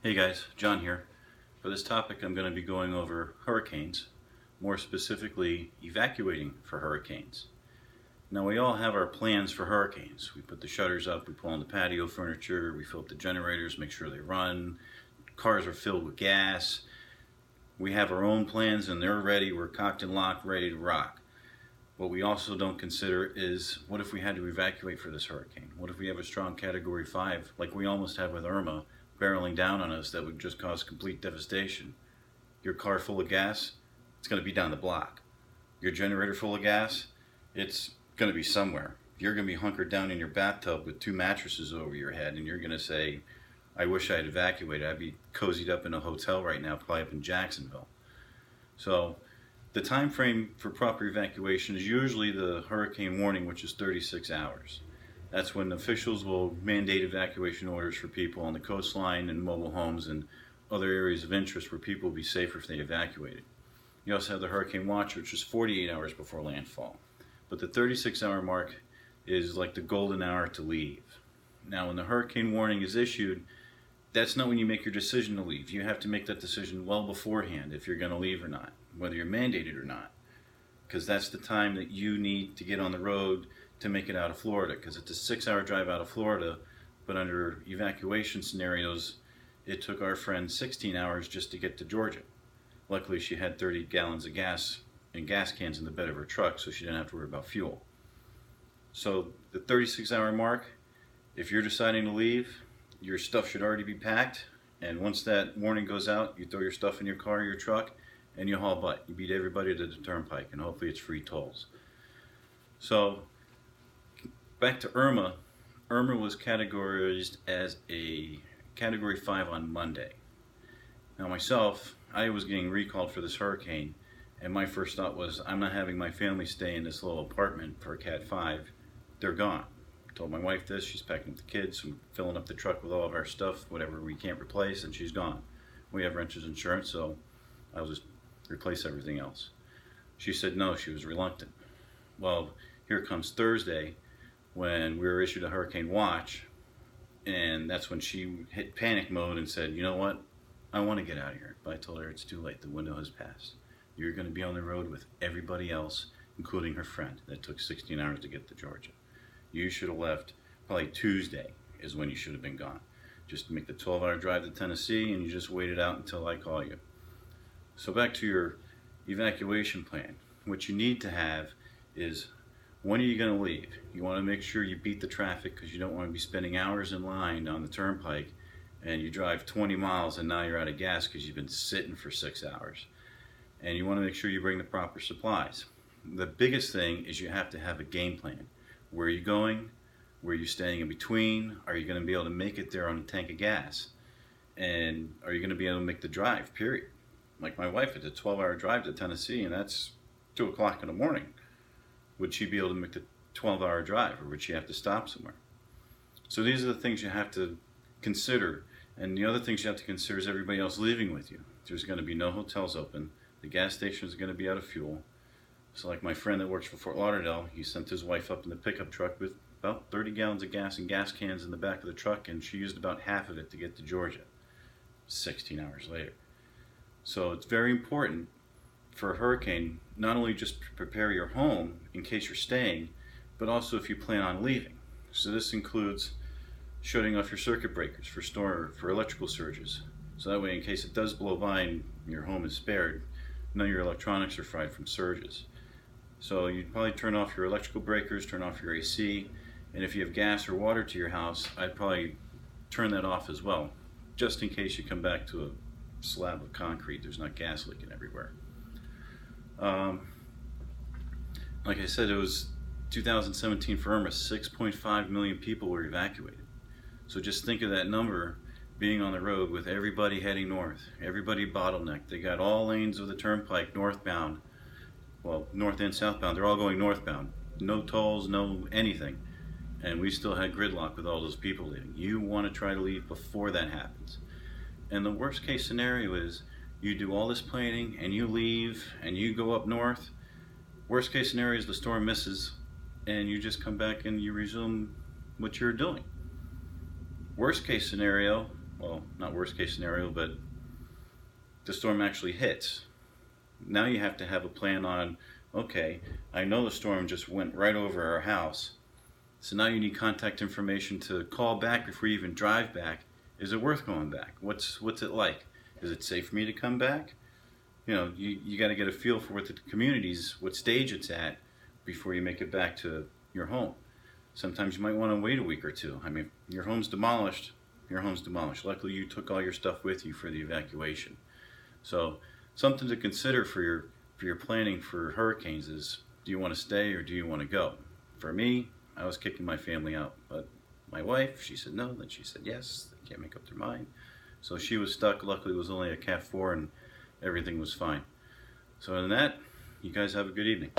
Hey guys, John here. For this topic, I'm going to be going over hurricanes, more specifically evacuating for hurricanes. Now, we all have our plans for hurricanes. We put the shutters up, we pull in the patio furniture, we fill up the generators, make sure they run, cars are filled with gas. We have our own plans and they're ready, we're cocked and locked, ready to rock. What we also don't consider is, what if we had to evacuate for this hurricane? What if we have a strong Category 5, like we almost had with Irma, barreling down on us that would just cause complete devastation? Your car full of gas, it's going to be down the block. Your generator full of gas, it's going to be somewhere. You're going to be hunkered down in your bathtub with two mattresses over your head, and you're going to say, I wish I had evacuated. I'd be cozied up in a hotel right now, probably up in Jacksonville. So the time frame for proper evacuation is usually the hurricane warning, which is 36 hours. That's when officials will mandate evacuation orders for people on the coastline and mobile homes and other areas of interest where people will be safer if they evacuated. You also have the hurricane watch, which is 48 hours before landfall. But the 36-hour mark is like the golden hour to leave. Now, when the hurricane warning is issued, that's not when you make your decision to leave. You have to make that decision well beforehand if you're going to leave or not, whether you're mandated or not, because that's the time that you need to get on the road to make it out of Florida, because it's a 6-hour drive out of Florida, but under evacuation scenarios, it took our friend 16 hours just to get to Georgia. Luckily, she had 30 gallons of gas and gas cans in the bed of her truck, so she didn't have to worry about fuel. So the 36-hour mark, if you're deciding to leave, your stuff should already be packed, and once that warning goes out, you throw your stuff in your car or your truck, and you haul butt. You beat everybody to the turnpike, and hopefully it's free tolls. So back to Irma. Irma was categorized as a Category 5 on Monday. Now myself, I was getting recalled for this hurricane, and my first thought was, I'm not having my family stay in this little apartment for a Cat 5. They're gone. I told my wife this, she's packing up the kids, I'm filling up the truck with all of our stuff, whatever we can't replace, and she's gone. We have renter's insurance, so I'll just replace everything else. She said no, she was reluctant. Well, here comes Thursday, when we were issued a hurricane watch, and that's when she hit panic mode and said, you know what, I want to get out of here. But I told her it's too late, the window has passed. You're going to be on the road with everybody else, including her friend that took 16 hours to get to Georgia. You should have left probably Tuesday is when you should have been gone. Just make the 12-hour drive to Tennessee, and you just wait it out until I call you. So back to your evacuation plan. What you need to have is, when are you going to leave? You want to make sure you beat the traffic, because you don't want to be spending hours in line on the turnpike and you drive 20 miles and now you're out of gas because you've been sitting for 6 hours. And you want to make sure you bring the proper supplies. The biggest thing is you have to have a game plan. Where are you going? Where are you staying in between? Are you going to be able to make it there on a tank of gas? And are you going to be able to make the drive, period? Like my wife, it's a 12-hour drive to Tennessee, and that's 2 o'clock in the morning. Would she be able to make the 12-hour drive, or would she have to stop somewhere? So these are the things you have to consider. And the other things you have to consider is everybody else leaving with you. There's going to be no hotels open. The gas station is going to be out of fuel. So like my friend that works for Fort Lauderdale, he sent his wife up in the pickup truck with about 30 gallons of gas and gas cans in the back of the truck, and she used about half of it to get to Georgia 16 hours later. So it's very important for a hurricane, not only just prepare your home in case you're staying, but also if you plan on leaving. So this includes shutting off your circuit breakers for electrical surges. So that way, in case it does blow by and your home is spared, none of your electronics are fried from surges. So you'd probably turn off your electrical breakers, turn off your AC, and if you have gas or water to your house, I'd probably turn that off as well, just in case you come back to a slab of concrete, there's not gas leaking everywhere. Like I said, it was 2017 for Irma, 6.5 million people were evacuated. So just think of that number being on the road with everybody heading north, everybody bottlenecked. They got all lanes of the turnpike northbound, well, north and southbound, they're all going northbound. No tolls, no anything. And we still had gridlock with all those people leaving. You want to try to leave before that happens. And the worst case scenario is you do all this planning and you leave and you go up north. Worst case scenario is the storm misses and you just come back and you resume what you're doing. Worst case scenario, well, not worst case scenario, but the storm actually hits. Now you have to have a plan on, okay, I know the storm just went right over our house, so now you need contact information to call back before you even drive back. Is it worth going back? What's it like? Is it safe for me to come back? You know, you got to get a feel for what the community's, what stage it's at before you make it back to your home. Sometimes you might want to wait a week or two. I mean, your home's demolished, your home's demolished. Luckily you took all your stuff with you for the evacuation. So something to consider for your planning for hurricanes is, do you want to stay or do you want to go? For me, I was kicking my family out, but my wife, she said no, then she said yes. They can't make up their mind. So she was stuck. Luckily it was only a Cat 4 and everything was fine. So other than that, you guys have a good evening.